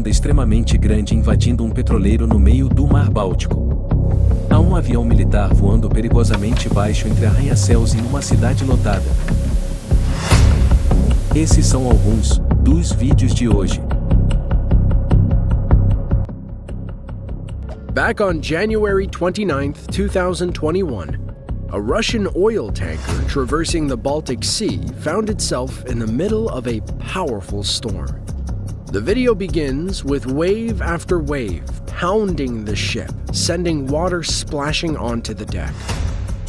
onda extremamente grande invadindo um petroleiro no meio do Mar Báltico. Há um avião militar voando perigosamente baixo entre arranha-céus em uma cidade lotada. Esses são alguns dos vídeos de hoje. Back on January 29th, 2021, a Russian oil tanker traversing the Baltic Sea found itself in the middle of a powerful storm. The video begins with wave after wave pounding the ship, sending water splashing onto the deck.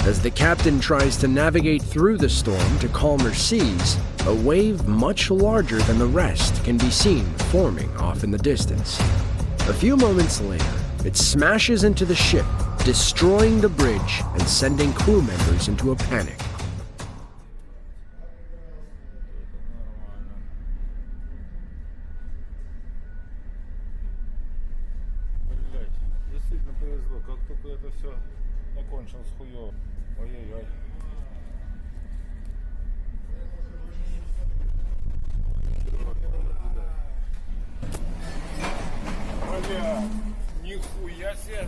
As the captain tries to navigate through the storm to calmer seas, a wave much larger than the rest can be seen forming off in the distance. A few moments later, it smashes into the ship, destroying the bridge and sending crew members into a panic. Действительно повезло, как только это все закончилось хуёво. Ой-ой-ой. Бля, нихуя себе.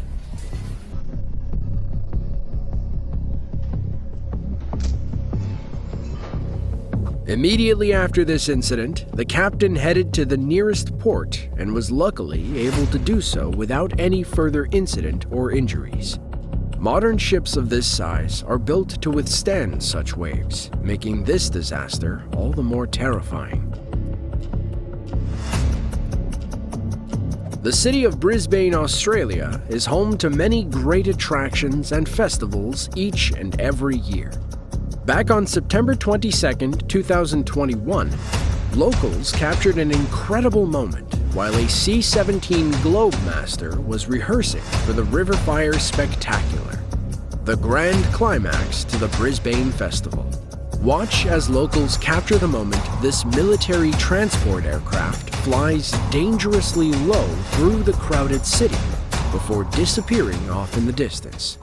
Immediately after this incident, the captain headed to the nearest port and was luckily able to do so without any further incident or injuries. Modern ships of this size are built to withstand such waves, making this disaster all the more terrifying. The city of Brisbane, Australia, is home to many great attractions and festivals each and every year. Back on September 22nd, 2021, locals captured an incredible moment while a C-17 Globemaster was rehearsing for the River Fire Spectacular, the grand climax to the Brisbane Festival. Watch as locals capture the moment this military transport aircraft flies dangerously low through the crowded city before disappearing off in the distance.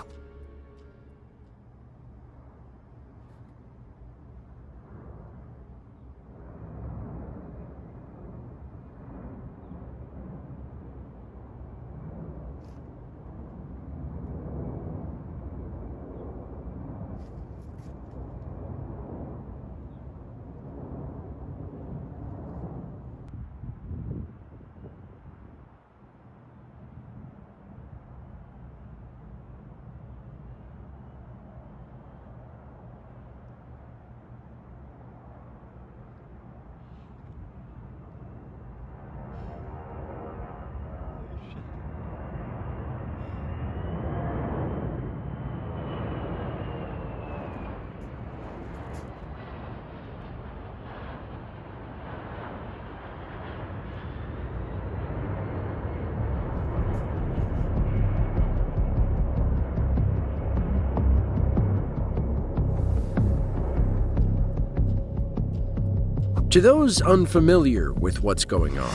To those unfamiliar with what's going on,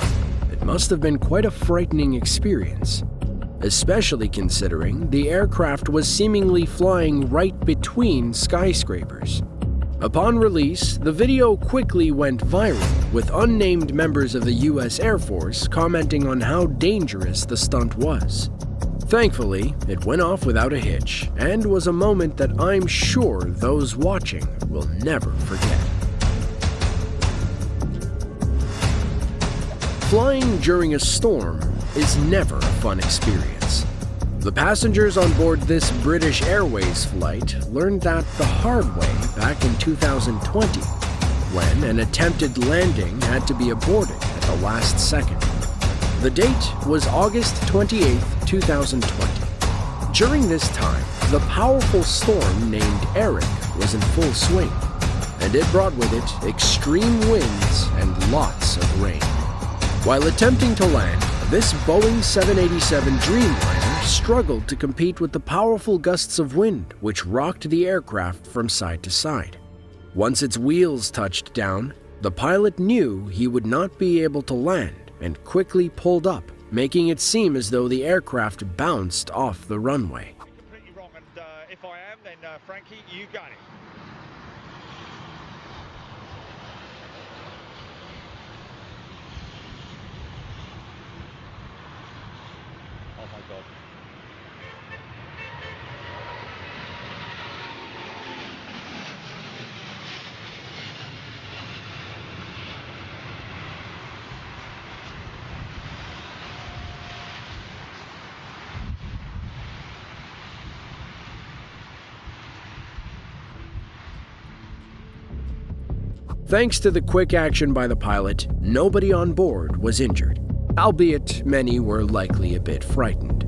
it must have been quite a frightening experience, especially considering the aircraft was seemingly flying right between skyscrapers. Upon release, the video quickly went viral, with unnamed members of the US Air Force commenting on how dangerous the stunt was. Thankfully, it went off without a hitch, and was a moment that I'm sure those watching will never forget. Flying during a storm is never a fun experience. The passengers on board this British Airways flight learned that the hard way back in 2020, when an attempted landing had to be aborted at the last second. The date was August 28, 2020. During this time, the powerful storm named Eric was in full swing, and it brought with it extreme winds and lots of rain. While attempting to land, this Boeing 787 Dreamliner struggled to compete with the powerful gusts of wind which rocked the aircraft from side to side. Once its wheels touched down, the pilot knew he would not be able to land and quickly pulled up, making it seem as though the aircraft bounced off the runway. Completely wrong, and if I am, then Frankie, you got it. Thanks to the quick action by the pilot, nobody on board was injured, albeit many were likely a bit frightened.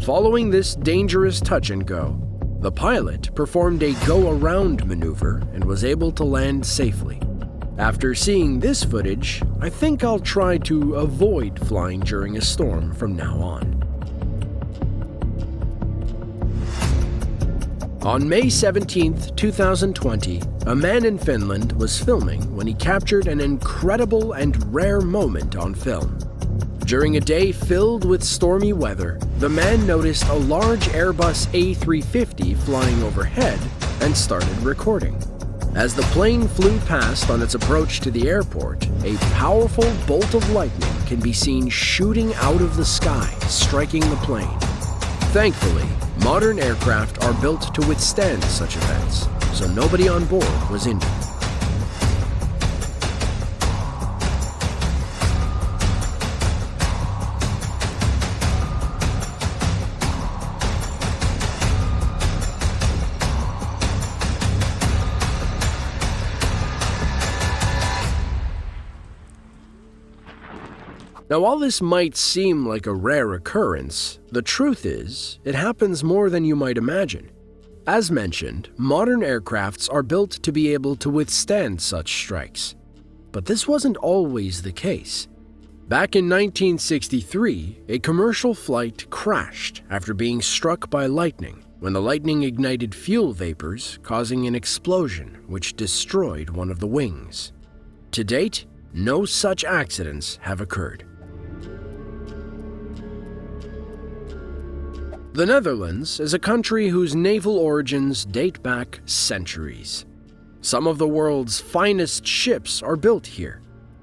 Following this dangerous touch and go, the pilot performed a go-around maneuver and was able to land safely. After seeing this footage, I think I'll try to avoid flying during a storm from now on. On May 17, 2020, a man in Finland was filming when he captured an incredible and rare moment on film. During a day filled with stormy weather, the man noticed a large Airbus A350 flying overhead and started recording. As the plane flew past on its approach to the airport, a powerful bolt of lightning can be seen shooting out of the sky, striking the plane. Thankfully, modern aircraft are built to withstand such events, so nobody on board was injured. Now, while this might seem like a rare occurrence, the truth is, it happens more than you might imagine. As mentioned, modern aircrafts are built to be able to withstand such strikes. But this wasn't always the case. Back in 1963, a commercial flight crashed after being struck by lightning, when the lightning ignited fuel vapors, causing an explosion which destroyed one of the wings. To date, no such accidents have occurred. The Netherlands is a country whose naval origins date back centuries. Some of the world's finest ships are built here,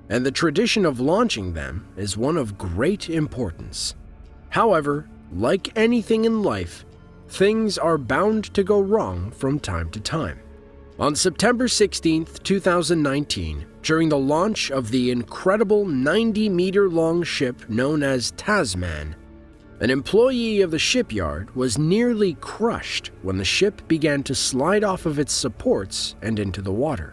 and the tradition of launching them is one of great importance. However, like anything in life, things are bound to go wrong from time to time. On September 16, 2019, during the launch of the incredible 90-meter-long ship known as Tasman, an employee of the shipyard was nearly crushed when the ship began to slide off of its supports and into the water.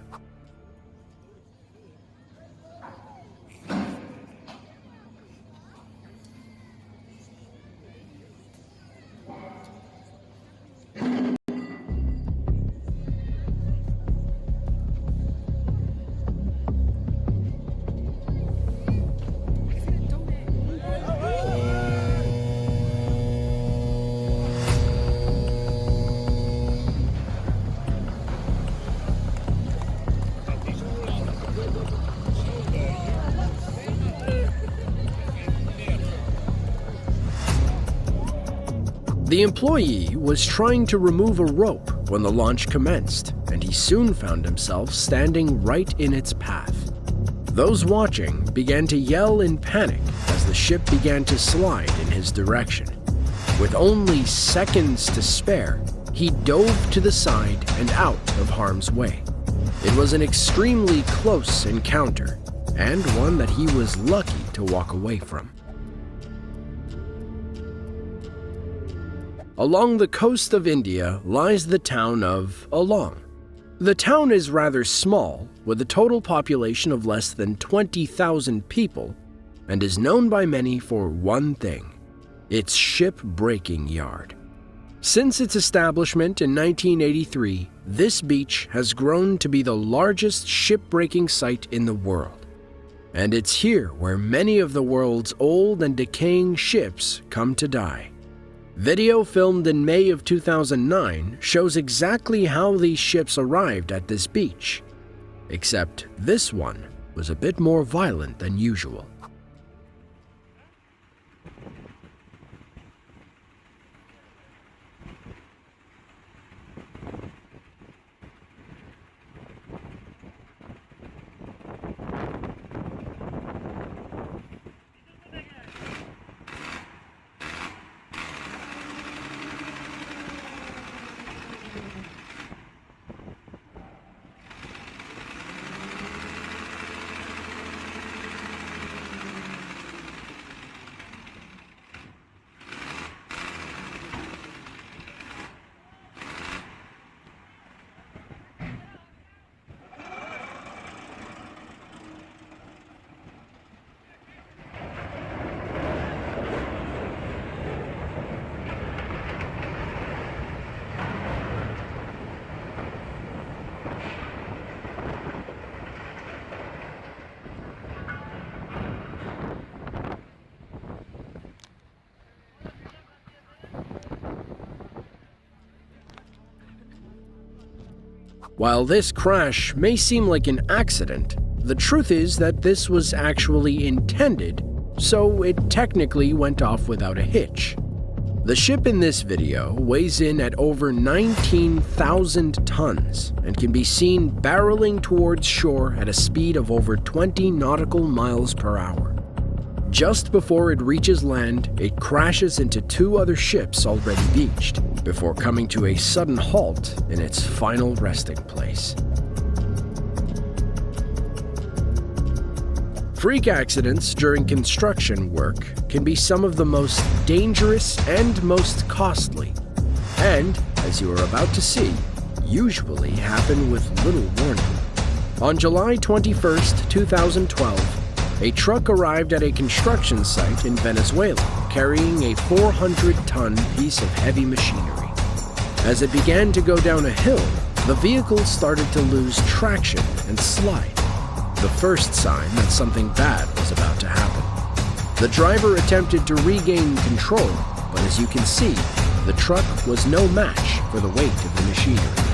The employee was trying to remove a rope when the launch commenced, and he soon found himself standing right in its path. Those watching began to yell in panic as the ship began to slide in his direction. With only seconds to spare, he dove to the side and out of harm's way. It was an extremely close encounter, and one that he was lucky to walk away from. Along the coast of India lies the town of Along. The town is rather small, with a total population of less than 20,000 people, and is known by many for one thing: its ship-breaking yard. Since its establishment in 1983, this beach has grown to be the largest ship-breaking site in the world. And it's here where many of the world's old and decaying ships come to die. Video filmed in May of 2009 shows exactly how these ships arrived at this beach, except this one was a bit more violent than usual. While this crash may seem like an accident, the truth is that this was actually intended, so it technically went off without a hitch. The ship in this video weighs in at over 19,000 tons and can be seen barreling towards shore at a speed of over 20 nautical miles per hour. Just before it reaches land, it crashes into two other ships already beached, before coming to a sudden halt in its final resting place. Freak accidents during construction work can be some of the most dangerous and most costly, and, as you are about to see, usually happen with little warning. On July 21st, 2012, a truck arrived at a construction site in Venezuela carrying a 400-ton piece of heavy machinery. As it began to go down a hill, the vehicle started to lose traction and slide. The first sign that something bad was about to happen. The driver attempted to regain control, but as you can see, the truck was no match for the weight of the machinery.